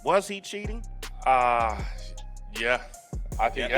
Was he cheating? Yeah, I think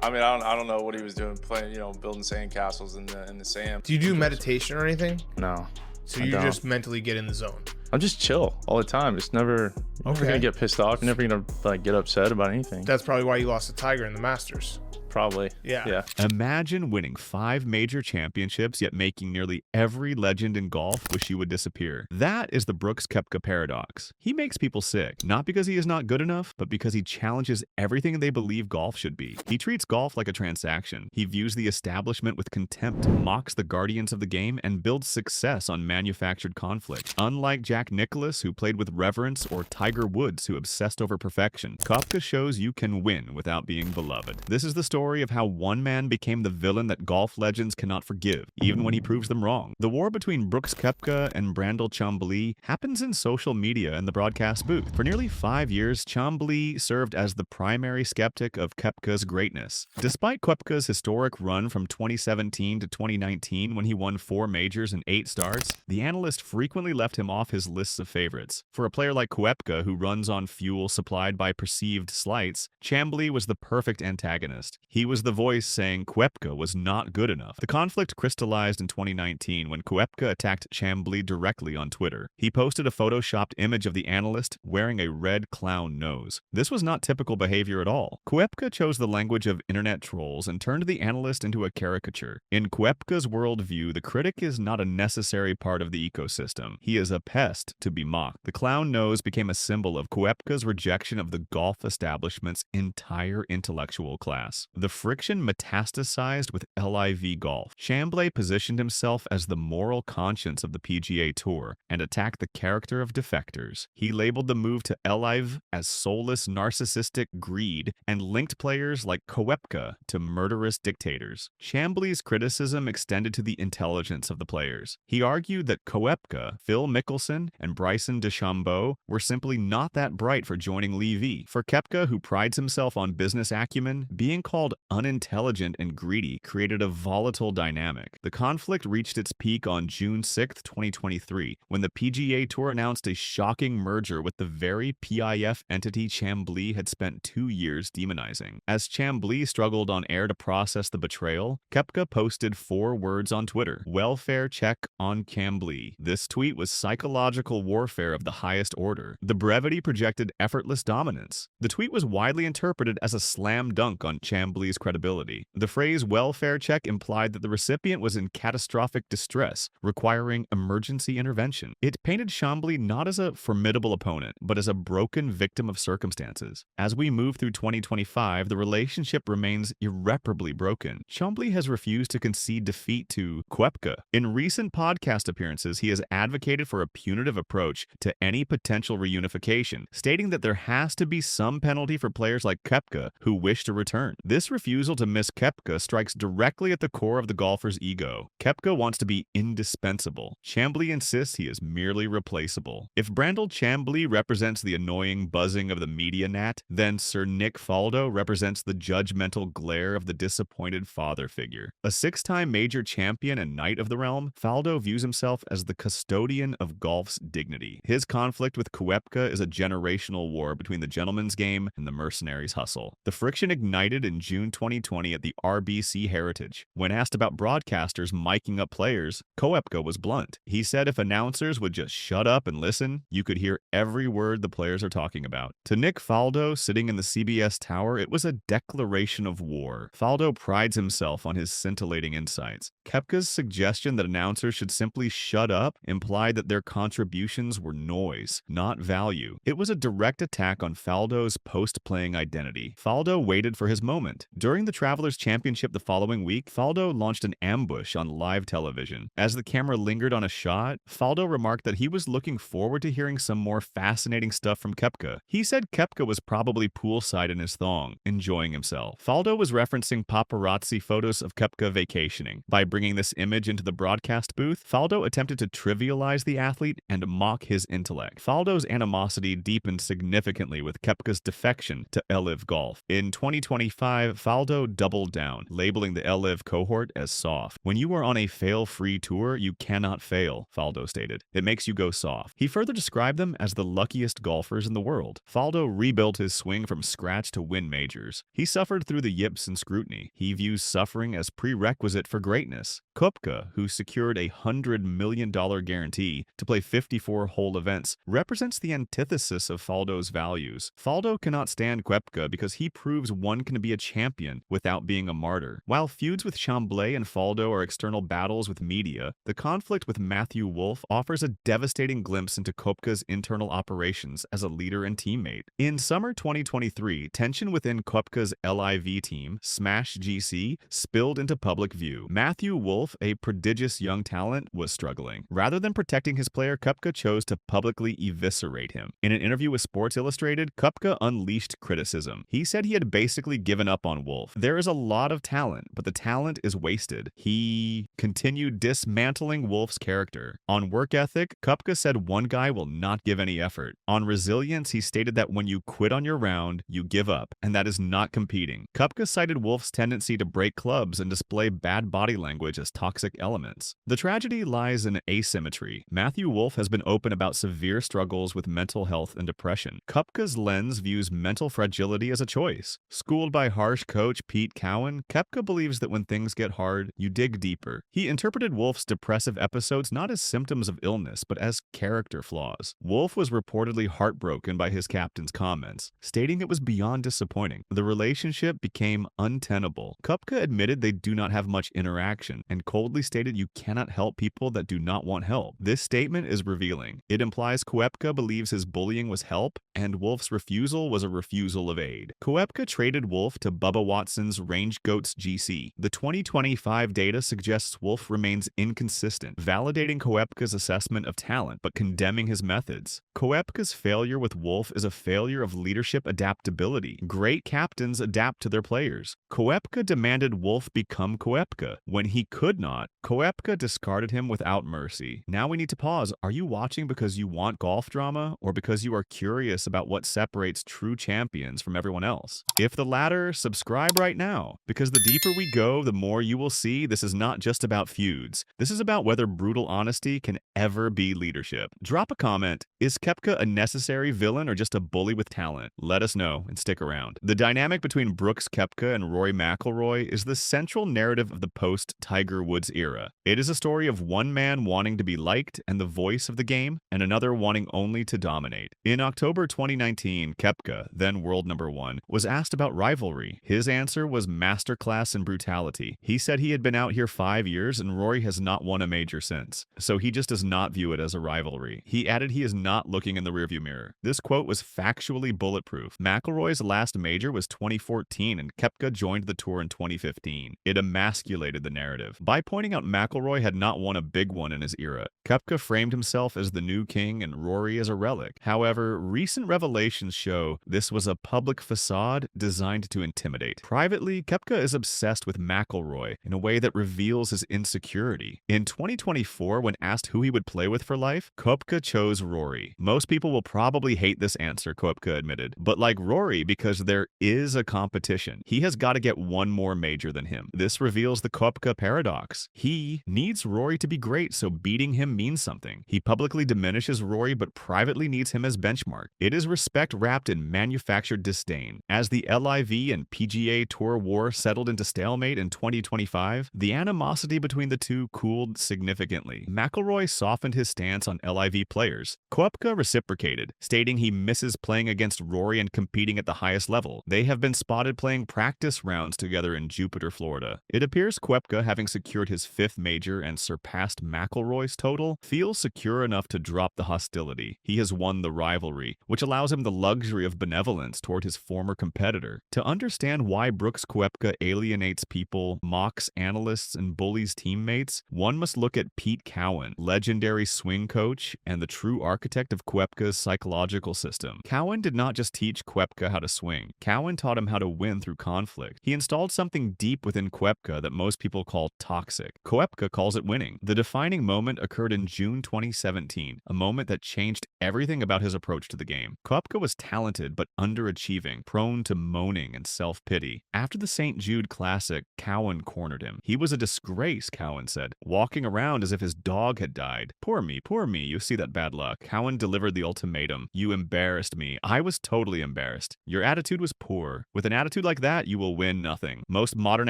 I mean, I don't know what he was doing, playing, building sandcastles in the sand. Do you do meditation or anything? No. So I you don't. just mentally get in the zone. I'm just chill all the time. Just never gonna get pissed off. You're never gonna get upset about anything. That's probably why you lost to Tiger in the Masters. Probably. Yeah. Imagine winning 5 major championships, yet making nearly every legend in golf wish you would disappear. That is the Brooks Koepka paradox. He makes people sick, not because he is not good enough, but because he challenges everything they believe golf should be. He treats golf like a transaction. He views the establishment with contempt, mocks the guardians of the game, and builds success on manufactured conflict. Unlike Jack Nicklaus, who played with reverence, or Tiger Woods, who obsessed over perfection, Koepka shows you can win without being beloved. This is the story of how one man became the villain that golf legends cannot forgive, even when he proves them wrong. The war between Brooks Koepka and Brandel Chambly happens in social media and the broadcast booth. For nearly 5 years, Chambly served as the primary skeptic of Koepka's greatness. Despite Koepka's historic run from 2017 to 2019, when he won 4 majors and 8 starts, the analyst frequently left him off his lists of favorites. For a player like Koepka, who runs on fuel supplied by perceived slights, Chambly was the perfect antagonist. He was the voice saying Koepka was not good enough. The conflict crystallized in 2019 when Koepka attacked Chambly directly on Twitter. He posted a photoshopped image of the analyst wearing a red clown nose. This was not typical behavior at all. Koepka chose the language of internet trolls and turned the analyst into a caricature. In Koepka's worldview, the critic is not a necessary part of the ecosystem. He is a pest to be mocked. The clown nose became a symbol of Koepka's rejection of the golf establishment's entire intellectual class. The friction metastasized with LIV golf. Chambly positioned himself as the moral conscience of the PGA Tour and attacked the character of defectors. He labeled the move to LIV as soulless narcissistic greed and linked players like Koepka to murderous dictators. Chambly's criticism extended to the intelligence of the players. He argued that Koepka, Phil Mickelson, and Bryson DeChambeau were simply not that bright for joining Levy. For Koepka, who prides himself on business acumen, being called unintelligent and greedy created a volatile dynamic. The conflict reached its peak on June 6, 2023, when the PGA Tour announced a shocking merger with the very PIF entity Chambly had spent 2 years demonizing. As Chambly struggled on air to process the betrayal, Koepka posted 4 words on Twitter: "Welfare check on Chambly." This tweet was psychological warfare of the highest order. The brevity projected effortless dominance. The tweet was widely interpreted as a slam dunk on Chambly's credibility. The phrase welfare check implied that the recipient was in catastrophic distress, requiring emergency intervention. It painted Chambly not as a formidable opponent, but as a broken victim of circumstances. As we move through 2025, the relationship remains irreparably broken. Chambly has refused to concede defeat to Koepka. In recent podcast appearances, he has advocated for a punitive approach to any potential reunification, stating that there has to be some penalty for players like Koepka who wish to return. This refusal to miss Koepka strikes directly at the core of the golfer's ego. Koepka wants to be indispensable. Chambly insists he is merely replaceable. If Brandel Chambly represents the annoying buzzing of the media gnat, then Sir Nick Faldo represents the judgmental glare of the disappointed father figure. A 6-time major champion and knight of the realm, Faldo views himself as the custodian of golf's dignity. His conflict with Koepka is a generational war between the gentleman's game and the mercenary's hustle. The friction ignited in June 2020 at the RBC Heritage. When asked about broadcasters miking up players, Koepka was blunt. He said if announcers would just shut up and listen, you could hear every word the players are talking about. To Nick Faldo, sitting in the CBS tower, it was a declaration of war. Faldo prides himself on his scintillating insights. Koepka's suggestion that announcers should simply shut up implied that their contributions were noise, not value. It was a direct attack on Faldo's post-playing identity. Faldo waited for his moment. During the Travelers Championship the following week, Faldo launched an ambush on live television. As the camera lingered on a shot, Faldo remarked that he was looking forward to hearing some more fascinating stuff from Koepka. He said Koepka was probably poolside in his thong, enjoying himself. Faldo was referencing paparazzi photos of Koepka vacationing. By bringing this image into the broadcast booth, Faldo attempted to trivialize the athlete and mock his intellect. Faldo's animosity deepened significantly with Koepka's defection to LIV Golf. In 2025, 2025, Faldo doubled down, labeling the LIV cohort as soft. When you are on a fail-free tour, you cannot fail, Faldo stated. It makes you go soft. He further described them as the luckiest golfers in the world. Faldo rebuilt his swing from scratch to win majors. He suffered through the yips and scrutiny. He views suffering as prerequisite for greatness. Koepka, who secured a $100 million guarantee to play 54 hole events, represents the antithesis of Faldo's values. Faldo cannot stand Koepka because he proves one can be a champion without being a martyr. While feuds with Chamblay and Faldo are external battles with media, the conflict with Matthew Wolff offers a devastating glimpse into Koepka's internal operations as a leader and teammate. In summer 2023, tension within Koepka's LIV team, Smash GC, spilled into public view. Matthew Wolff, a prodigious young talent, was struggling. Rather than protecting his player, Koepka chose to publicly eviscerate him. In an interview with Sports Illustrated, Koepka unleashed criticism. He said he had basically given up on Wolff. There is a lot of talent, but the talent is wasted. He continued dismantling Wolff's character. On work ethic, Koepka said one guy will not give any effort. On resilience, he stated that when you quit on your round, you give up, and that is not competing. Koepka cited Wolff's tendency to break clubs and display bad body language as toxic elements. The tragedy lies in asymmetry. Matthew Wolff has been open about severe struggles with mental health and depression. Koepka's lens views mental fragility as a choice. Schooled by harsh coach Pete Cowan, Koepka believes that when things get hard, you dig deeper. He interpreted Wolff's depressive episodes not as symptoms of illness, but as character flaws. Wolff was reportedly heartbroken by his captain's comments, stating it was beyond disappointing. The relationship became untenable. Koepka admitted they do not have much interaction and coldly stated you cannot help people that do not want help. This statement is revealing. It implies Koepka believes his bullying was help and Wolff's refusal was a refusal of aid. Koepka traded Wolff to Bubba Watson's Range Goats GC. The 2025 data suggests Wolff remains inconsistent, validating Koepka's assessment of talent but condemning his methods. Koepka's failure with Wolff is a failure of leadership adaptability. Great captains adapt to their players. Koepka demanded Wolff become Koepka. When he could not, Koepka discarded him without mercy. Now we need to pause. Are you watching because you want golf drama or because you are curious about what separates true champions from everyone else? If the latter, subscribe right now, because the deeper we go, the more you will see this is not just about feuds. This is about whether brutal honesty can ever be leadership. Drop a comment. Is Koepka a necessary villain or just a bully with talent? Let us know and stick around. The dynamic between Brooks Koepka and Rory McIlroy is the central narrative of the post-Tiger Woods era. It is a story of one man wanting to be liked and the voice of the game, and another wanting only to dominate. In October 2019, Koepka, then world number one, was asked about rivalry. His answer was masterclass in brutality. He said he had been out here 5 years and Rory has not won a major since, so he just does not view it as a rivalry. He added he is not looking in the rearview mirror. This quote was factually bulletproof. McIlroy's last major was 2014 and Koepka joined the tour in 2015. It emasculated the narrative. By pointing out McIlroy had not won a big one in his era, Koepka framed himself as the new king and Rory as a relic. However, recent revelations show this was a public facade designed to intimidate. Privately, Koepka is obsessed with McIlroy in a way that reveals his insecurity. In 2024, when asked who he would play with for life, Koepka chose Rory. Most people will probably hate this answer, Koepka admitted, but like Rory, because there is a competition. He has got to get one more major than him. This reveals the Koepka paradox. He needs Rory to be great, so beating him means something. He publicly diminishes Rory, but privately needs him as benchmark. It is respect wrapped in manufactured disdain. As the LIV and PGA Tour war settled into stalemate in 2025, the animosity between the two cooled significantly. McIlroy softened his stance on LIV players. Koepka reciprocated, stating he misses playing against Rory and competing at the highest level. They have been spotted playing practice rounds together in Jupiter, Florida. It appears Koepka, having secured his 5th major and surpassed McIlroy's total, feels secure enough to drop the hostility. He has won the rivalry, which allows him the luxury of benevolence toward his former competitor. To understand why Brooks Koepka alienates people, mocks analysts, and bullies teammates, one must look at Pete Cowan, legendary swing coach and the true architect of Koepka's psychological system. Cowan did not just teach Koepka how to swing. Cowan taught him how to win through conflict. He installed something deep within Koepka that most people call toxic. Koepka calls it winning. The defining moment occurred in June 2017, a moment that changed everything about his approach to the game. Koepka was talented but underachieving, prone to moaning and self self-pity. After the St. Jude Classic, Cowan cornered him. He was a disgrace, Cowan said, walking around as if his dog had died. Poor me, you see that bad luck. Cowan delivered the ultimatum. You embarrassed me. I was totally embarrassed. Your attitude was poor. With an attitude like that, you will win nothing. Most modern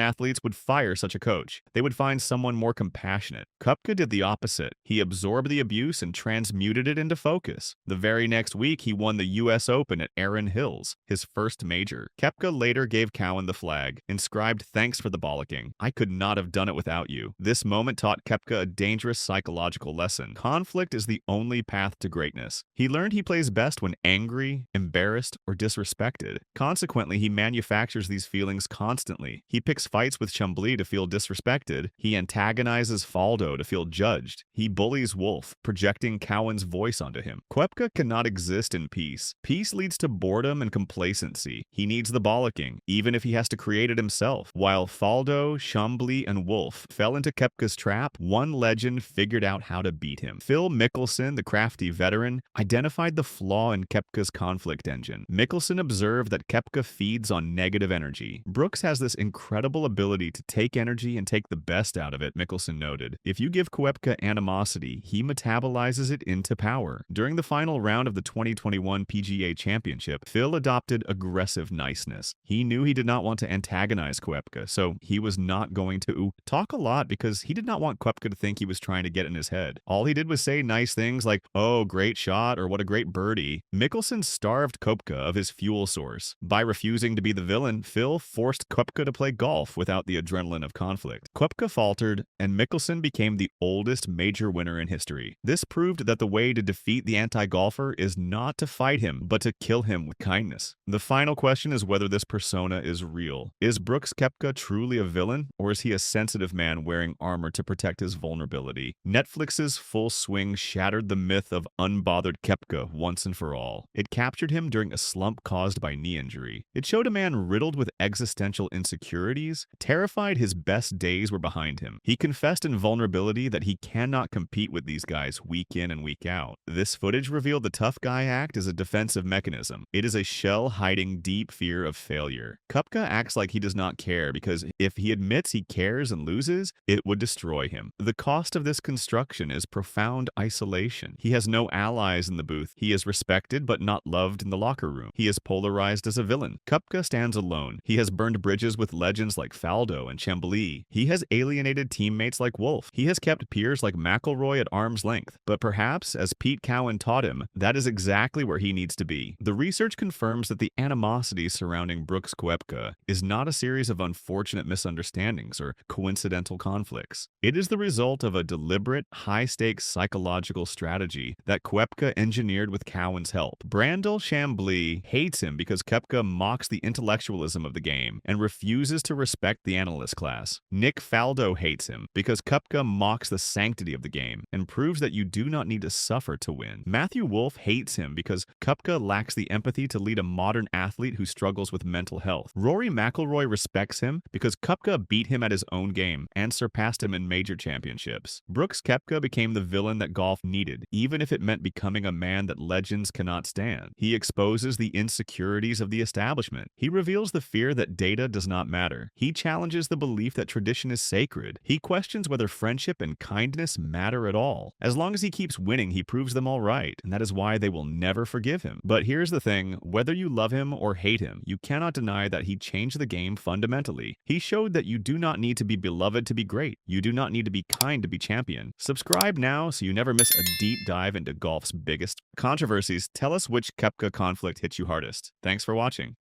athletes would fire such a coach. They would find someone more compassionate. Koepka did the opposite. He absorbed the abuse and transmuted it into focus. The very next week, he won the U.S. Open at Erin Hills, his first major. Koepka later gave Cowan the flag, inscribed "Thanks for the bollocking. I could not have done it without you." This moment taught Koepka a dangerous psychological lesson. Conflict is the only path to greatness. He learned he plays best when angry, embarrassed, or disrespected. Consequently, he manufactures these feelings constantly. He picks fights with Chambly to feel disrespected. He antagonizes Faldo to feel judged. He bullies Wolff, projecting Cowan's voice onto him. Koepka cannot exist in peace. Peace leads to boredom and complacency. He needs the bollocking, even if he has to create it himself. While Faldo, Chambly, and Wolff fell into Koepka's trap, one legend figured out how to beat him. Phil Mickelson, the crafty veteran, identified the flaw in Koepka's conflict engine. Mickelson observed that Koepka feeds on negative energy. Brooks has this incredible ability to take energy and take the best out of it, Mickelson noted. If you give Koepka animosity, he metabolizes it into power. During the final round of the 2021 PGA Championship, Phil adopted aggressive niceness. He knew he did not want to antagonize Koepka, so he was not going to talk a lot because he did not want Koepka to think he was trying to get in his head. All he did was say nice things like, "Oh, great shot," or "What a great birdie." Mickelson starved Koepka of his fuel source. By refusing to be the villain, Phil forced Koepka to play golf without the adrenaline of conflict. Koepka faltered, and Mickelson became the oldest major winner in history. This proved that the way to defeat the anti-golfer is not to fight him, but to kill him with kindness. The final question is whether this persona is real. Is Brooks Koepka truly a villain, or is he a sensitive man wearing armor to protect his vulnerability? Netflix's Full Swing shattered the myth of unbothered Koepka once and for all. It captured him during a slump caused by knee injury. It showed a man riddled with existential insecurities, terrified his best days were behind him. He confessed in vulnerability that he cannot compete with these guys week in and week out. This footage revealed the tough guy act is a defensive mechanism. It is a shell hiding deep fear of failure. Koepka acts like he does not care because if he admits he cares and loses, it would destroy him. The cost of this construction is profound isolation. He has no allies in the booth. He is respected but not loved in the locker room. He is polarized as a villain. Koepka stands alone. He has burned bridges with legends like Faldo and Chambly. He has alienated teammates like Wolff. He has kept peers like McIlroy at arm's length. But perhaps, as Pete Cowan taught him, that is exactly where he needs to be. The research confirms that the animosity surrounding Brooks Koepka is not a series of unfortunate misunderstandings or coincidental conflicts. It is the result of a deliberate, high-stakes psychological strategy that Koepka engineered with Cowan's help. Brandel Chambly hates him because Koepka mocks the intellectualism of the game and refuses to respect the analyst class. Nick Faldo hates him because Koepka mocks the sanctity of the game and proves that you do not need to suffer to win. Matthew Wolff hates him because Koepka lacks the empathy to lead a modern athlete who struggles with mental health. Rory McIlroy respects him because Koepka beat him at his own game and surpassed him in major championships. Brooks Koepka became the villain that golf needed, even if it meant becoming a man that legends cannot stand. He exposes the insecurities of the establishment. He reveals the fear that data does not matter. He challenges the belief that tradition is sacred. He questions whether friendship and kindness matter at all. As long as he keeps winning, he proves them all right, and that is why they will never forgive him. But here's the thing, whether you love him or hate him, you cannot deny that he changed the game fundamentally. He showed that you do not need to be beloved to be great. You do not need to be kind to be champion. Subscribe now so you never miss a deep dive into golf's biggest controversies. Tell us which Koepka conflict hit you hardest. Thanks for watching.